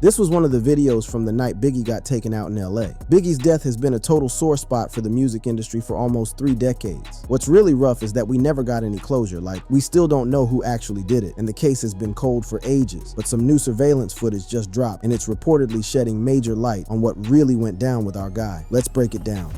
This was one of the videos from the night Biggie got taken out in LA. Biggie's death has been a total sore spot for the music industry for almost 3 decades. What's really rough is that we never got any closure. Like, we still don't know who actually did it, and the case has been cold for ages. But some new surveillance footage just dropped, and it's reportedly shedding major light on what really went down with our guy. Let's break it down.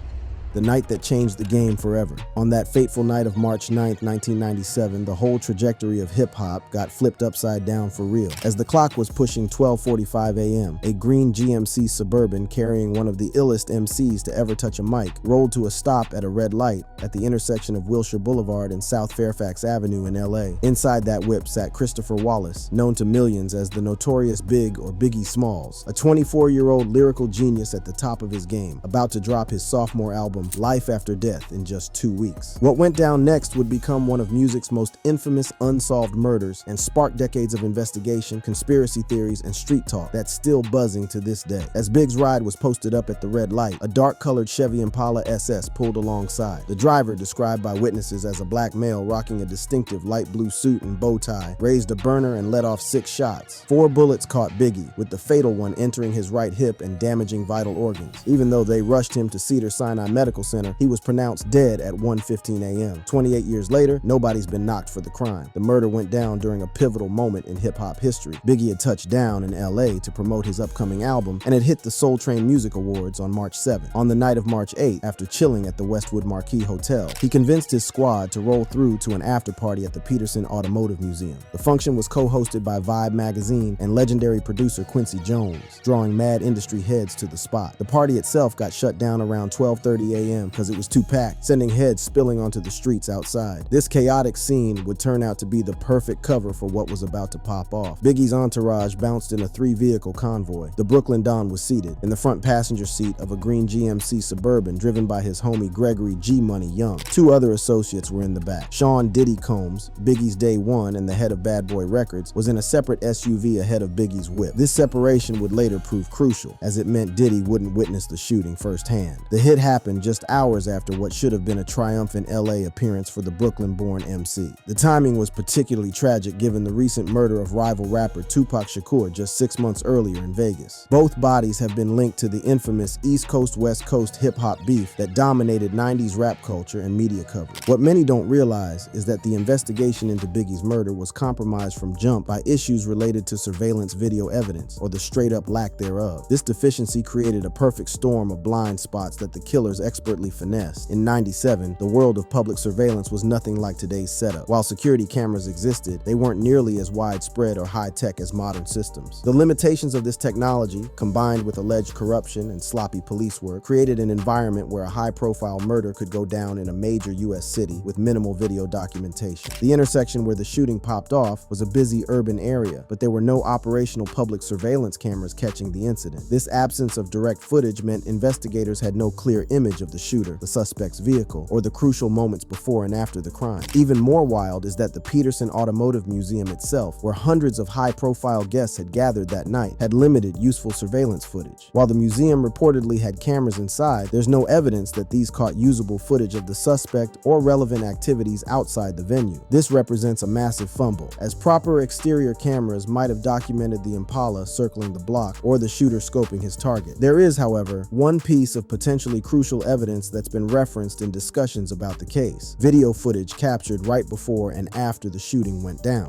The night that changed the game forever. On that fateful night of March 9th, 1997, the whole trajectory of hip-hop got flipped upside down for real. As the clock was pushing 12:45 a.m., a green GMC Suburban carrying one of the illest MCs to ever touch a mic rolled to a stop at a red light at the intersection of Wilshire Boulevard and South Fairfax Avenue in LA. Inside that whip sat Christopher Wallace, known to millions as the notorious Big or Biggie Smalls, a 24-year-old lyrical genius at the top of his game, about to drop his sophomore album Life After Death in just 2 weeks. What went down next would become one of music's most infamous unsolved murders and spark decades of investigation, conspiracy theories, and street talk that's still buzzing to this day. As Big's ride was posted up at the red light, a dark-colored Chevy Impala SS pulled alongside. The driver, described by witnesses as a black male rocking a distinctive light blue suit and bow tie, raised a burner and let off 6 shots. 4 bullets caught Biggie, with the fatal one entering his right hip and damaging vital organs. Even though they rushed him to Cedars-Sinai Medical Center, he was pronounced dead at 1:15 a.m. 28 years later, nobody's been knocked for the crime. The murder went down during a pivotal moment in hip-hop history. Biggie had touched down in LA to promote his upcoming album and had hit the Soul Train Music Awards on March 7th. On the night of March 8th, after chilling at the Westwood Marquis Hotel, he convinced his squad to roll through to an after-party at the Peterson Automotive Museum. The function was co-hosted by Vibe magazine and legendary producer Quincy Jones, drawing mad industry heads to the spot. The party itself got shut down around 12:30 a.m. because it was too packed, sending heads spilling onto the streets outside. This chaotic scene would turn out to be the perfect cover for what was about to pop off. Biggie's entourage bounced in a 3-vehicle convoy. The Brooklyn Don was seated in the front passenger seat of a green GMC Suburban driven by his homie Gregory G Money Young. 2 other associates were in the back. Sean Diddy Combs, Biggie's Day One and the head of Bad Boy Records, was in a separate SUV ahead of Biggie's whip. This separation would later prove crucial, as it meant Diddy wouldn't witness the shooting firsthand. The hit happened just hours after what should have been a triumphant LA appearance for the Brooklyn-born MC. The timing was particularly tragic given the recent murder of rival rapper Tupac Shakur just 6 months earlier in Vegas. Both bodies have been linked to the infamous East Coast-West Coast hip-hop beef that dominated 90s rap culture and media coverage. What many don't realize is that the investigation into Biggie's murder was compromised from jump by issues related to surveillance video evidence, or the straight-up lack thereof. This deficiency created a perfect storm of blind spots that the killers expertly finesse. In '97, the world of public surveillance was nothing like today's setup. While security cameras existed, they weren't nearly as widespread or high-tech as modern systems. The limitations of this technology, combined with alleged corruption and sloppy police work, created an environment where a high-profile murder could go down in a major U.S. city with minimal video documentation. The intersection where the shooting popped off was a busy urban area, but there were no operational public surveillance cameras catching the incident. This absence of direct footage meant investigators had no clear image of the shooter, the suspect's vehicle, or the crucial moments before and after the crime. Even more wild is that the Peterson Automotive Museum itself, where hundreds of high-profile guests had gathered that night, had limited useful surveillance footage. While the museum reportedly had cameras inside, there's no evidence that these caught usable footage of the suspect or relevant activities outside the venue. This represents a massive fumble, as proper exterior cameras might have documented the Impala circling the block or the shooter scoping his target. There is, however, one piece of potentially crucial evidence that's been referenced in discussions about the case: video footage captured right before and after the shooting went down.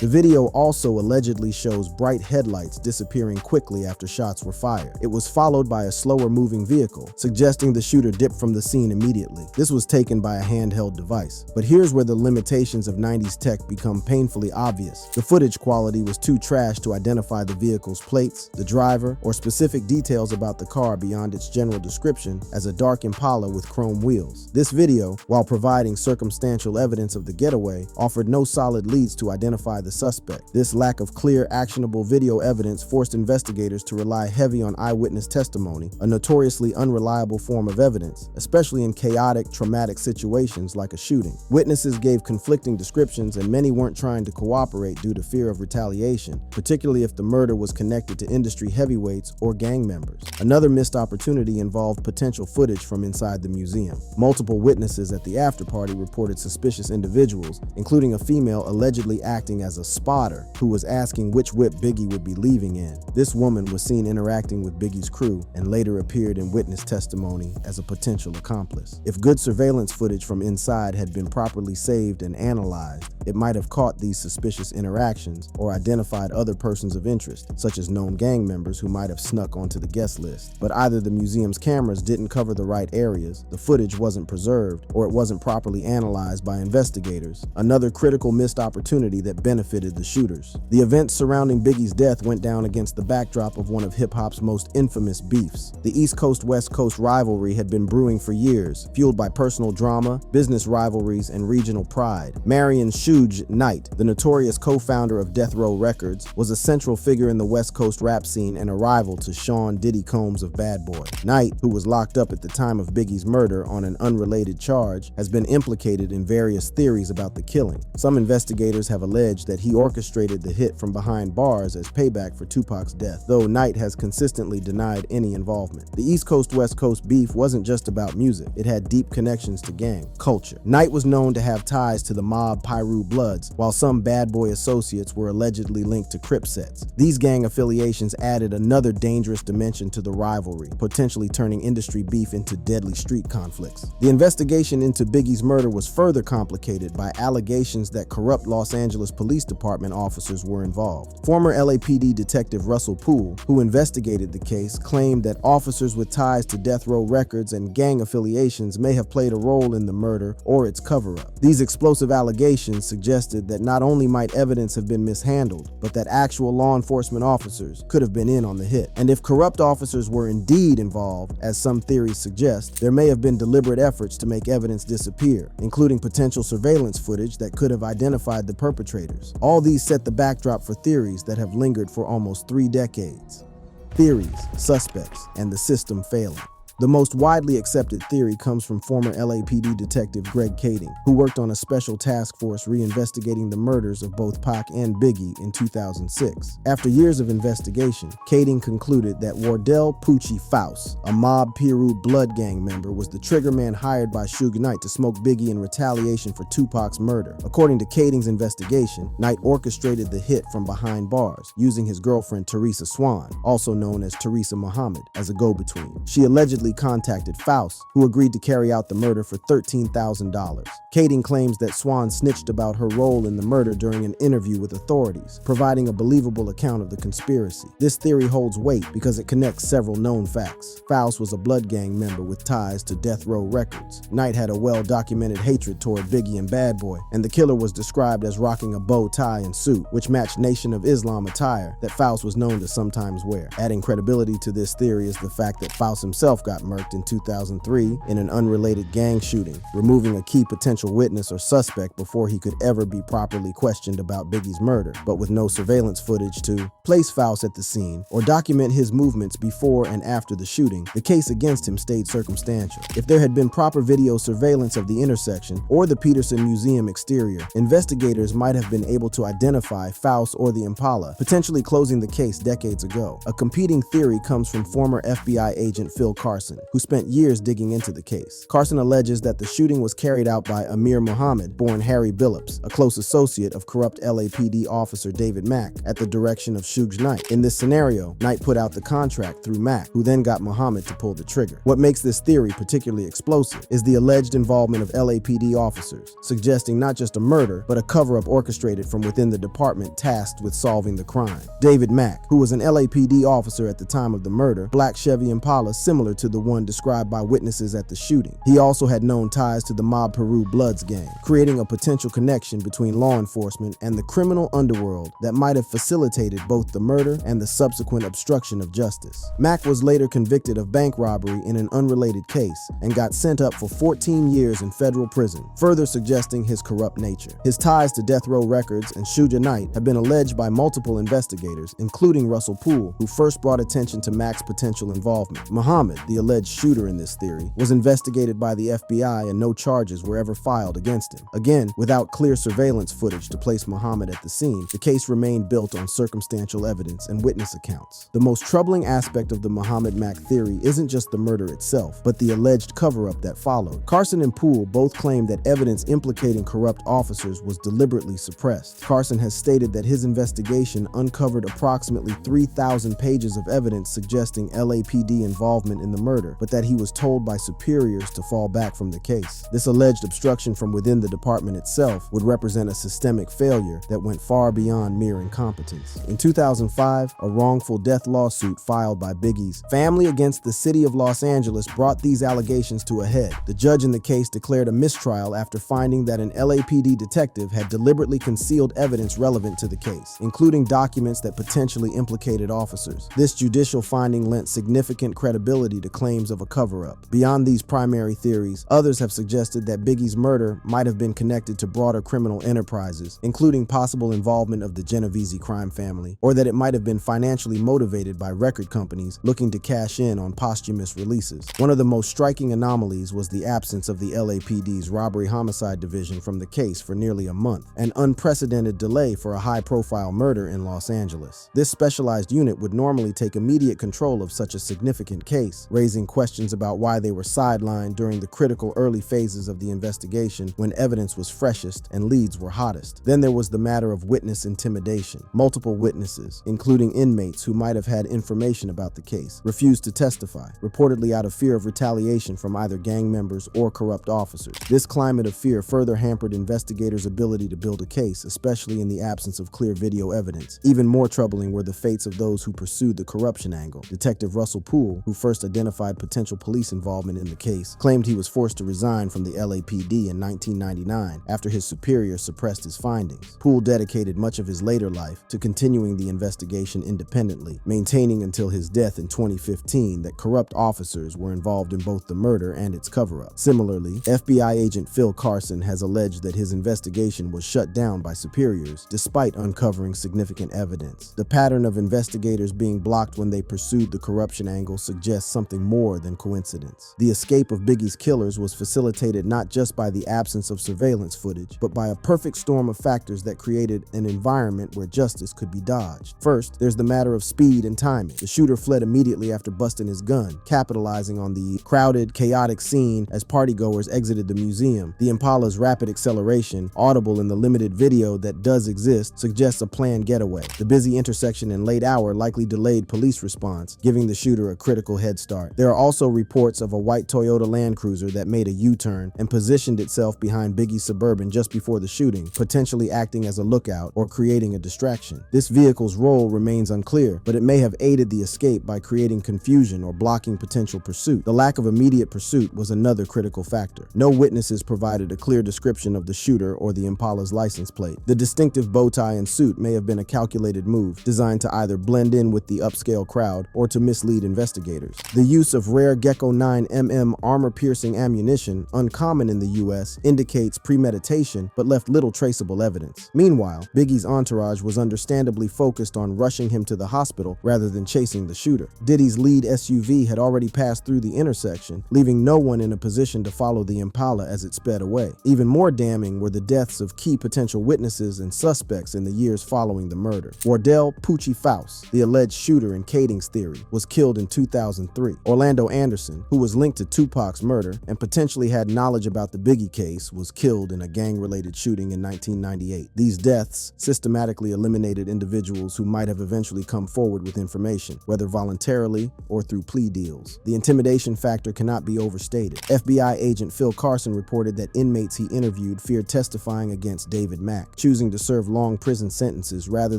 The video also allegedly shows bright headlights disappearing quickly after shots were fired. It was followed by a slower moving vehicle, suggesting the shooter dipped from the scene immediately. This was taken by a handheld device. But here's where the limitations of 90s tech become painfully obvious. The footage quality was too trash to identify the vehicle's plates, the driver, or specific details about the car beyond its general description as a dark Impala with chrome wheels. This video, while providing circumstantial evidence of the getaway, offered no solid leads to identify the suspect. This lack of clear, actionable video evidence forced investigators to rely heavy on eyewitness testimony, a notoriously unreliable form of evidence, especially in chaotic, traumatic situations like a shooting. Witnesses gave conflicting descriptions, and many weren't trying to cooperate due to fear of retaliation, particularly if the murder was connected to industry heavyweights or gang members. Another missed opportunity involved potential footage from inside the museum. Multiple witnesses at the after-party reported suspicious individuals, including a female allegedly acting as a spotter who was asking which whip Biggie would be leaving in. This woman was seen interacting with Biggie's crew and later appeared in witness testimony as a potential accomplice. If good surveillance footage from inside had been properly saved and analyzed, it might have caught these suspicious interactions or identified other persons of interest, such as known gang members who might have snuck onto the guest list. But either the museum's cameras didn't cover the right areas, the footage wasn't preserved, or it wasn't properly analyzed by investigators. Another critical missed opportunity that benefited the shooters. The events surrounding Biggie's death went down against the backdrop of one of hip-hop's most infamous beefs. The East Coast-West Coast rivalry had been brewing for years, fueled by personal drama, business rivalries, and regional pride. Marion Suge Knight, the notorious co-founder of Death Row Records, was a central figure in the West Coast rap scene and a rival to Sean Diddy Combs of Bad Boy. Knight, who was locked up at the time of Biggie's murder on an unrelated charge, has been implicated in various theories about the killing. Some investigators have alleged that he orchestrated the hit from behind bars as payback for Tupac's death, though Knight has consistently denied any involvement. The East Coast-West Coast beef wasn't just about music, it had deep connections to gang culture. Knight was known to have ties to the mob Piru Bloods, while some Bad Boy associates were allegedly linked to Crip sets. These gang affiliations added another dangerous dimension to the rivalry, potentially turning industry beef into deadly street conflicts. The investigation into Biggie's murder was further complicated by allegations that corrupt Los Angeles Police Department officers were involved. Former LAPD detective Russell Poole, who investigated the case, claimed that officers with ties to Death Row Records and gang affiliations may have played a role in the murder or its cover-up. These explosive allegations suggested that not only might evidence have been mishandled, but that actual law enforcement officers could have been in on the hit. And if corrupt officers were indeed involved, as some theories suggest, there may have been deliberate efforts to make evidence disappear, including potential surveillance footage that could have identified the perpetrators. All these set the backdrop for theories that have lingered for almost 3 decades. Theories, suspects, and the system failing. The most widely accepted theory comes from former LAPD detective Greg Kading, who worked on a special task force reinvestigating the murders of both Pac and Biggie in 2006. After years of investigation, Kading concluded that Wardell Poochie Faust, a mob Piru blood gang member, was the triggerman hired by Suge Knight to smoke Biggie in retaliation for Tupac's murder. According to Kading's investigation, Knight orchestrated the hit from behind bars, using his girlfriend Teresa Swan, also known as Teresa Muhammad, as a go-between. She allegedly contacted Faust, who agreed to carry out the murder for $13,000. Kading claims that Swan snitched about her role in the murder during an interview with authorities, providing a believable account of the conspiracy. This theory holds weight because it connects several known facts. Faust was a blood gang member with ties to Death Row Records. Knight had a well-documented hatred toward Biggie and Bad Boy, and the killer was described as rocking a bow tie and suit, which matched Nation of Islam attire that Faust was known to sometimes wear. Adding credibility to this theory is the fact that Faust himself got murked in 2003 in an unrelated gang shooting, removing a key potential witness or suspect before he could ever be properly questioned about Biggie's murder, but with no surveillance footage to place Faust at the scene or document his movements before and after the shooting. The case against him stayed circumstantial. If there had been proper video surveillance of the intersection or the Peterson Museum exterior, investigators might have been able to identify Faust or the Impala, potentially closing the case decades ago. A competing theory comes from former FBI agent Phil Carson, who spent years digging into the case. Carson alleges that the shooting was carried out by Amir Muhammad, born Harry Billups, a close associate of corrupt LAPD officer David Mack, at the direction of Suge Knight. In this scenario, Knight put out the contract through Mack, who then got Muhammad to pull the trigger. What makes this theory particularly explosive is the alleged involvement of LAPD officers, suggesting not just a murder, but a cover-up orchestrated from within the department tasked with solving the crime. David Mack, who was an LAPD officer at the time of the murder, black Chevy Impala similar to the the one described by witnesses at the shooting. He also had known ties to the Mob Peru Bloods gang, creating a potential connection between law enforcement and the criminal underworld that might have facilitated both the murder and the subsequent obstruction of justice. Mack was later convicted of bank robbery in an unrelated case and got sent up for 14 years in federal prison, further suggesting his corrupt nature. His ties to Death Row Records and Suge Knight have been alleged by multiple investigators, including Russell Poole, who first brought attention to Mack's potential involvement. Muhammad, the alleged shooter in this theory, was investigated by the FBI and no charges were ever filed against him. Again, without clear surveillance footage to place Muhammad at the scene, the case remained built on circumstantial evidence and witness accounts. The most troubling aspect of the Muhammad Mack theory isn't just the murder itself, but the alleged cover-up that followed. Carson and Poole both claimed that evidence implicating corrupt officers was deliberately suppressed. Carson has stated that his investigation uncovered approximately 3,000 pages of evidence suggesting LAPD involvement in the murder, but that he was told by superiors to fall back from the case. This alleged obstruction from within the department itself would represent a systemic failure that went far beyond mere incompetence. In 2005, a wrongful death lawsuit filed by Biggie's family against the city of Los Angeles brought these allegations to a head. The judge in the case declared a mistrial after finding that an LAPD detective had deliberately concealed evidence relevant to the case, including documents that potentially implicated officers. This judicial finding lent significant credibility to claims of a cover-up. Beyond these primary theories, others have suggested that Biggie's murder might have been connected to broader criminal enterprises, including possible involvement of the Genovese crime family, or that it might have been financially motivated by record companies looking to cash in on posthumous releases. One of the most striking anomalies was the absence of the LAPD's robbery-homicide division from the case for nearly a month, an unprecedented delay for a high-profile murder in Los Angeles. This specialized unit would normally take immediate control of such a significant case, raising questions about why they were sidelined during the critical early phases of the investigation when evidence was freshest and leads were hottest. Then there was the matter of witness intimidation. Multiple witnesses, including inmates who might have had information about the case, refused to testify, reportedly out of fear of retaliation from either gang members or corrupt officers. This climate of fear further hampered investigators' ability to build a case, especially in the absence of clear video evidence. Even more troubling were the fates of those who pursued the corruption angle. Detective Russell Poole, who first identified potential police involvement in the case, claimed he was forced to resign from the LAPD in 1999 after his superior suppressed his findings. Poole dedicated much of his later life to continuing the investigation independently, maintaining until his death in 2015 that corrupt officers were involved in both the murder and its cover-up. Similarly, FBI agent Phil Carson has alleged that his investigation was shut down by superiors despite uncovering significant evidence. The pattern of investigators being blocked when they pursued the corruption angle suggests something more than coincidence. The escape of Biggie's killers was facilitated not just by the absence of surveillance footage, but by a perfect storm of factors that created an environment where justice could be dodged. First, there's the matter of speed and timing. The shooter fled immediately after busting his gun, capitalizing on the crowded, chaotic scene as partygoers exited the museum. The Impala's rapid acceleration, audible in the limited video that does exist, suggests a planned getaway. The busy intersection and late hour likely delayed police response, giving the shooter a critical head start. There are also reports of a white Toyota Land Cruiser that made a U-turn and positioned itself behind Biggie's Suburban just before the shooting, potentially acting as a lookout or creating a distraction. This vehicle's role remains unclear, but it may have aided the escape by creating confusion or blocking potential pursuit. The lack of immediate pursuit was another critical factor. No witnesses provided a clear description of the shooter or the Impala's license plate. The distinctive bow tie and suit may have been a calculated move, designed to either blend in with the upscale crowd or to mislead investigators. The use of rare Gecko 9mm armor-piercing ammunition, uncommon in the US, indicates premeditation but left little traceable evidence. Meanwhile, Biggie's entourage was understandably focused on rushing him to the hospital rather than chasing the shooter. Diddy's lead SUV had already passed through the intersection, leaving no one in a position to follow the Impala as it sped away. Even more damning were the deaths of key potential witnesses and suspects in the years following the murder. Wardell Poochie Faust, the alleged shooter in Kading's theory, was killed in 2003. Orlando Anderson, who was linked to Tupac's murder and potentially had knowledge about the Biggie case, was killed in a gang-related shooting in 1998. These deaths systematically eliminated individuals who might have eventually come forward with information, whether voluntarily or through plea deals. The intimidation factor cannot be overstated. FBI agent Phil Carson reported that inmates he interviewed feared testifying against David Mack, choosing to serve long prison sentences rather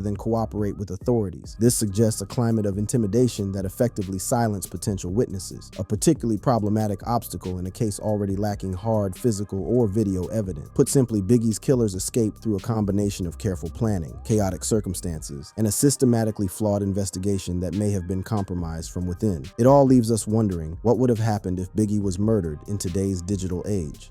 than cooperate with authorities. This suggests a climate of intimidation that effectively silenced potential witnesses. witnesses, a particularly problematic obstacle in a case already lacking hard physical or video evidence. Put simply, Biggie's killers escaped through a combination of careful planning, chaotic circumstances, and a systematically flawed investigation that may have been compromised from within. It all leaves us wondering what would have happened if Biggie was murdered in today's digital age.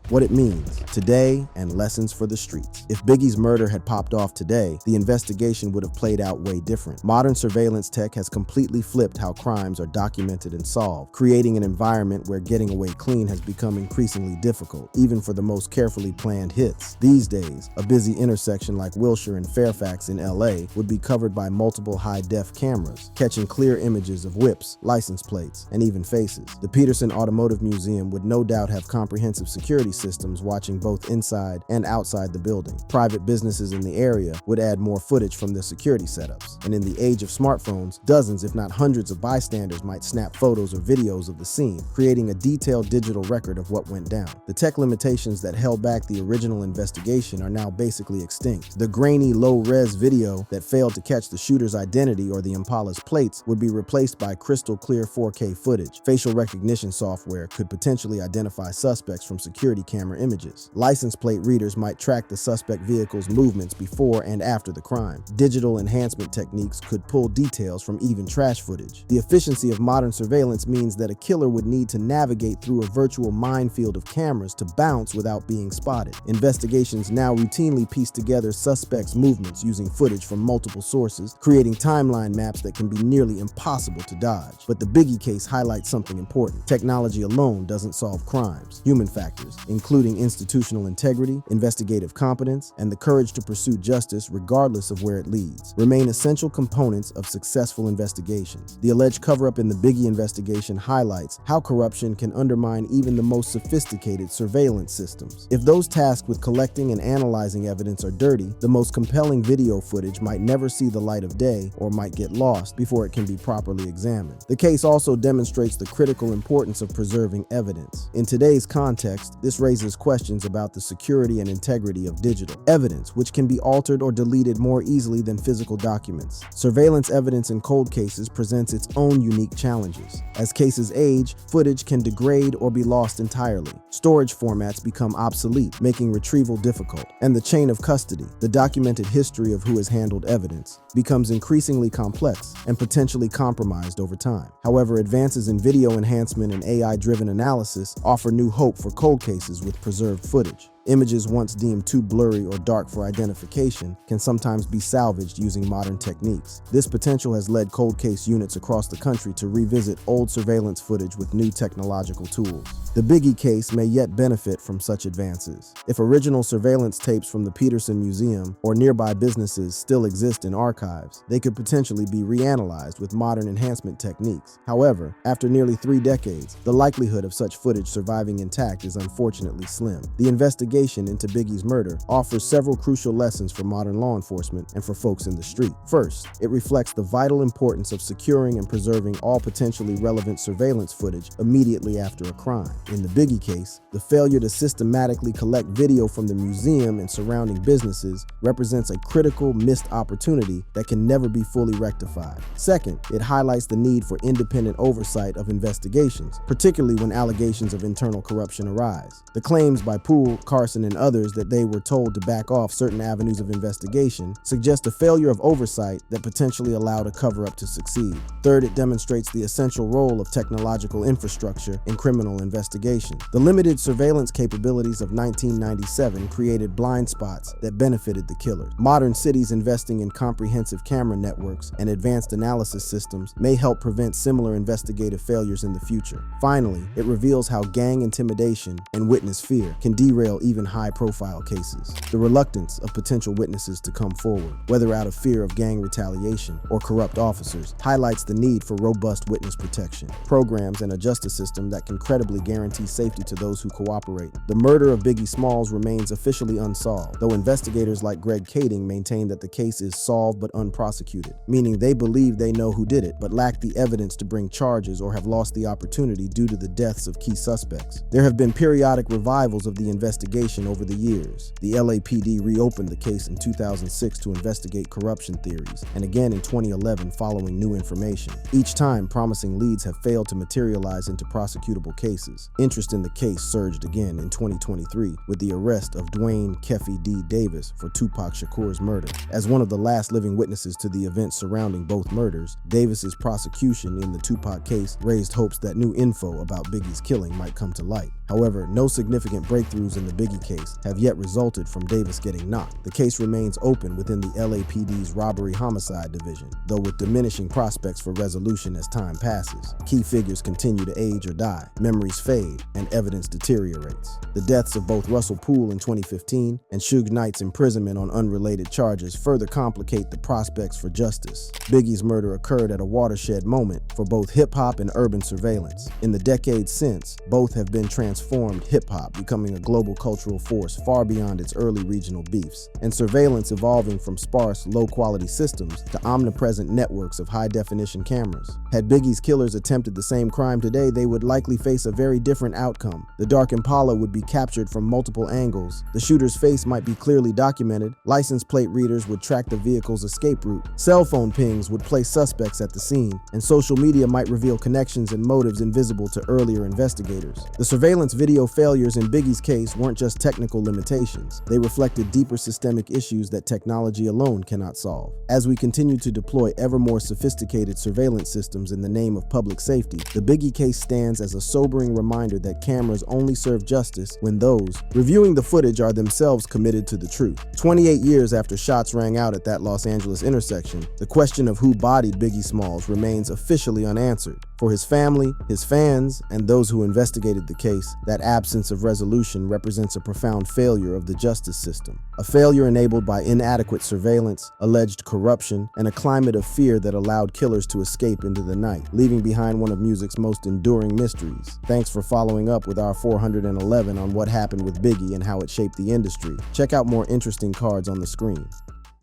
What it means today and lessons for the streets. If Biggie's murder had popped off today, the investigation would have played out way different. Modern surveillance tech has completely flipped how crimes are documented and solved, creating an environment where getting away clean has become increasingly difficult, even for the most carefully planned hits. These days, a busy intersection like Wilshire and Fairfax in LA would be covered by multiple high-def cameras, catching clear images of whips, license plates, and even faces. The Peterson Automotive Museum would no doubt have comprehensive security systems watching both inside and outside the building. Private businesses in the area would add more footage from their security setups. And in the age of smartphones, dozens if not hundreds of bystanders might snap photos or videos of the scene, creating a detailed digital record of what went down. The tech limitations that held back the original investigation are now basically extinct. The grainy, low-res video that failed to catch the shooter's identity or the Impala's plates would be replaced by crystal-clear 4K footage. Facial recognition software could potentially identify suspects from security camera images. License plate readers might track the suspect vehicle's movements before and after the crime. Digital enhancement techniques could pull details from even trash footage. The efficiency of modern surveillance means that a killer would need to navigate through a virtual minefield of cameras to bounce without being spotted. Investigations now routinely piece together suspects' movements using footage from multiple sources, creating timeline maps that can be nearly impossible to dodge. But the Biggie case highlights something important. Technology alone doesn't solve crimes. Human factors, including institutional integrity, investigative competence, and the courage to pursue justice regardless of where it leads, remain essential components of successful investigations. The alleged cover-up in the Biggie investigation highlights how corruption can undermine even the most sophisticated surveillance systems. If those tasked with collecting and analyzing evidence are dirty, the most compelling video footage might never see the light of day or might get lost before it can be properly examined. The case also demonstrates the critical importance of preserving evidence. In today's context, this raises questions about the security and integrity of digital evidence, which can be altered or deleted more easily than physical documents. Surveillance evidence in cold cases presents its own unique challenges. As cases age, footage can degrade or be lost entirely. Storage formats become obsolete, making retrieval difficult. And the chain of custody, the documented history of who has handled evidence, becomes increasingly complex and potentially compromised over time. However, advances in video enhancement and AI-driven analysis offer new hope for cold cases with preserved footage. Images once deemed too blurry or dark for identification can sometimes be salvaged using modern techniques. This potential has led cold case units across the country to revisit old surveillance footage with new technological tools. The Biggie case may yet benefit from such advances. If original surveillance tapes from the Peterson Museum or nearby businesses still exist in archives, they could potentially be reanalyzed with modern enhancement techniques. However, after nearly 3 decades, the likelihood of such footage surviving intact is unfortunately slim. The investigation into Biggie's murder offers several crucial lessons for modern law enforcement and for folks in the street. First, it reflects the vital importance of securing and preserving all potentially relevant surveillance footage immediately after a crime. In the Biggie case, the failure to systematically collect video from the museum and surrounding businesses represents a critical missed opportunity that can never be fully rectified. Second, it highlights the need for independent oversight of investigations, particularly when allegations of internal corruption arise. The claims by Poole, Carson, and others that they were told to back off certain avenues of investigation suggest a failure of oversight that potentially allowed a cover-up to succeed. Third, it demonstrates the essential role of technological infrastructure in criminal investigation. The limited surveillance capabilities of 1997 created blind spots that benefited the killers. Modern cities investing in comprehensive camera networks and advanced analysis systems may help prevent similar investigative failures in the future. Finally, it reveals how gang intimidation and witness fear can derail even high-profile cases. The reluctance of potential witnesses to come forward, whether out of fear of gang retaliation or corrupt officers, highlights the need for robust witness protection, programs, and a justice system that can credibly guarantee safety to those who cooperate. The murder of Biggie Smalls remains officially unsolved, though investigators like Greg Kading maintain that the case is solved but unprosecuted, meaning they believe they know who did it, but lack the evidence to bring charges or have lost the opportunity due to the deaths of key suspects. There have been periodic revivals of the investigation investigation over the years. The LAPD reopened the case in 2006 to investigate corruption theories, and again in 2011 following new information. Each time, promising leads have failed to materialize into prosecutable cases. Interest in the case surged again in 2023 with the arrest of Dwayne "Keffe" D. Davis for Tupac Shakur's murder. As one of the last living witnesses to the events surrounding both murders, Davis's prosecution in the Tupac case raised hopes that new info about Biggie's killing might come to light. However, no significant breakthroughs in the Biggie case have yet resulted from Davis getting knocked. The case remains open within the LAPD's Robbery Homicide Division, though with diminishing prospects for resolution as time passes. Key figures continue to age or die, memories fade, and evidence deteriorates. The deaths of both Russell Poole in 2015 and Suge Knight's imprisonment on unrelated charges further complicate the prospects for justice. Biggie's murder occurred at a watershed moment for both hip-hop and urban surveillance. In the decades since, both have been transformed hip-hop becoming a global cultural force far beyond its early regional beefs, and surveillance evolving from sparse, low-quality systems to omnipresent networks of high-definition cameras. Had Biggie's killers attempted the same crime today, they would likely face a very different outcome. The dark Impala would be captured from multiple angles, the shooter's face might be clearly documented, license plate readers would track the vehicle's escape route, cell phone pings would place suspects at the scene, and social media might reveal connections and motives invisible to earlier investigators. The surveillance video failures in Biggie's case weren't just technical limitations. They reflected deeper systemic issues that technology alone cannot solve. As we continue to deploy ever more sophisticated surveillance systems in the name of public safety, the Biggie case stands as a sobering reminder that cameras only serve justice when those reviewing the footage are themselves committed to the truth. 28 years after shots rang out at that Los Angeles intersection, the question of who bodied Biggie Smalls remains officially unanswered. For his family, his fans, and those who investigated the case, that absence of resolution represents a profound failure of the justice system. A failure enabled by inadequate surveillance, alleged corruption, and a climate of fear that allowed killers to escape into the night, leaving behind one of music's most enduring mysteries. Thanks for following up with our 411 on what happened with Biggie and how it shaped the industry. Check out more interesting cards on the screen.